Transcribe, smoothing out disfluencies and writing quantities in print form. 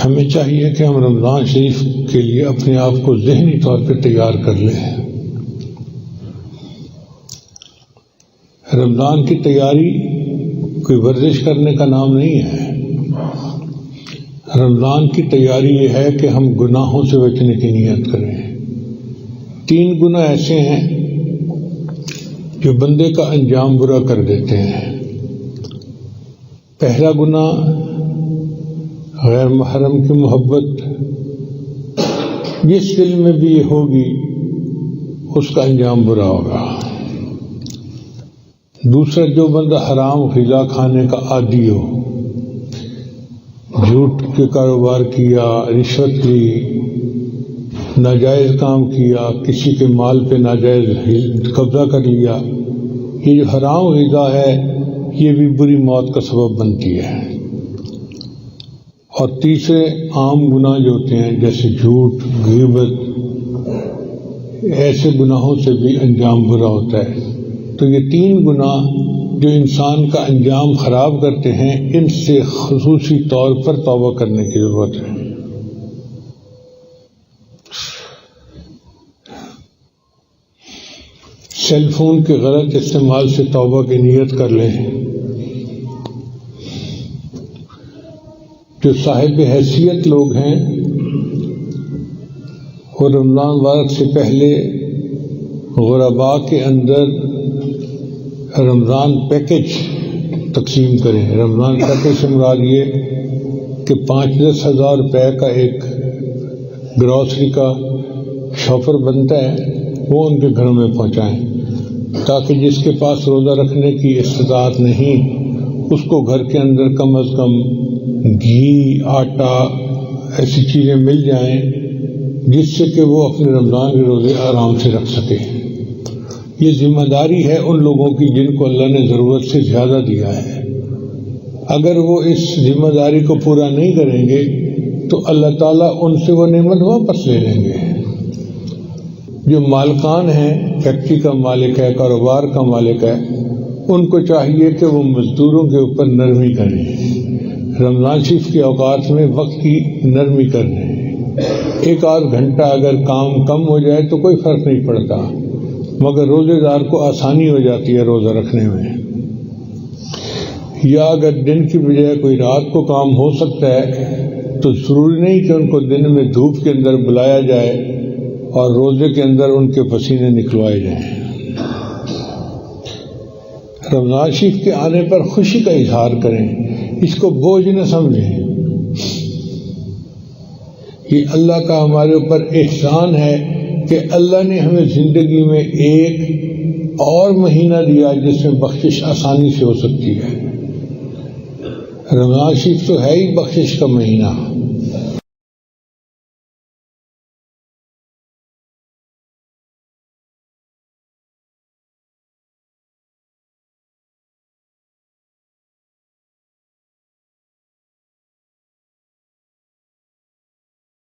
ہمیں چاہیے کہ ہم رمضان شریف کے لیے اپنے آپ کو ذہنی طور پہ تیار کر لیں۔ رمضان کی تیاری کوئی ورزش کرنے کا نام نہیں ہے۔ رمضان کی تیاری یہ ہے کہ ہم گناہوں سے بچنے کی نیت کریں۔ 3 گناہ ایسے ہیں جو بندے کا انجام برا کر دیتے ہیں۔ پہلا گناہ غیر محرم کی محبت، جس دل میں بھی یہ ہوگی اس کا انجام برا ہوگا۔ دوسرا، جو بندہ حرام غذا کھانے کا عادی ہو، جھوٹ کے کاروبار کیا، رشوت لی، ناجائز کام کیا، کسی کے مال پہ ناجائز قبضہ کر لیا، یہ جو حرام غذا ہے یہ بھی بری موت کا سبب بنتی ہے۔ اور تیسرے عام گناہ جو ہوتے ہیں جیسے جھوٹ، غیبت، ایسے گناہوں سے بھی انجام برا ہوتا ہے۔ تو یہ 3 گناہ جو انسان کا انجام خراب کرتے ہیں، ان سے خصوصی طور پر توبہ کرنے کی ضرورت ہے۔ سیل فون کے غلط استعمال سے توبہ کی نیت کر لیں۔ جو صاحب حیثیت لوگ ہیں وہ رمضان مبارک سے پہلے غرباء کے اندر رمضان پیکج تقسیم کریں۔ رمضان پیکج سے مراد یہ کہ 5-10 ہزار روپے کا ایک گروسری کا شاپر بنتا ہے، وہ ان کے گھروں میں پہنچائیں، تاکہ جس کے پاس روزہ رکھنے کی استطاعت نہیں اس کو گھر کے اندر کم از کم گھی، آٹا، ایسی چیزیں مل جائیں جس سے کہ وہ اپنے رمضان کے روزے آرام سے رکھ سکے۔ یہ ذمہ داری ہے ان لوگوں کی جن کو اللہ نے ضرورت سے زیادہ دیا ہے۔ اگر وہ اس ذمہ داری کو پورا نہیں کریں گے تو اللہ تعالیٰ ان سے وہ نعمت واپس لے لیں گے۔ جو مالکان ہیں، فیکٹری کا مالک ہے، کاروبار کا مالک ہے، ان کو چاہیے کہ وہ مزدوروں کے اوپر نرمی کریں۔ رمضان شریف کے اوقات میں وقت کی نرمی کریں۔ 1-8 گھنٹہ اگر کام کم ہو جائے تو کوئی فرق نہیں پڑتا، مگر روزے دار کو آسانی ہو جاتی ہے روزہ رکھنے میں۔ یا اگر دن کی بجائے کوئی رات کو کام ہو سکتا ہے تو ضروری نہیں کہ ان کو دن میں دھوپ کے اندر بلایا جائے اور روزے کے اندر ان کے پسینے نکلوائے جائیں۔ رمضان شریف کے آنے پر خوشی کا اظہار کریں، اس کو بوجھ نہ سمجھیں۔ یہ اللہ کا ہمارے اوپر احسان ہے کہ اللہ نے ہمیں زندگی میں ایک اور مہینہ دیا جس میں بخشش آسانی سے ہو سکتی ہے۔ رمضان شریف تو ہے ہی بخشش کا مہینہ۔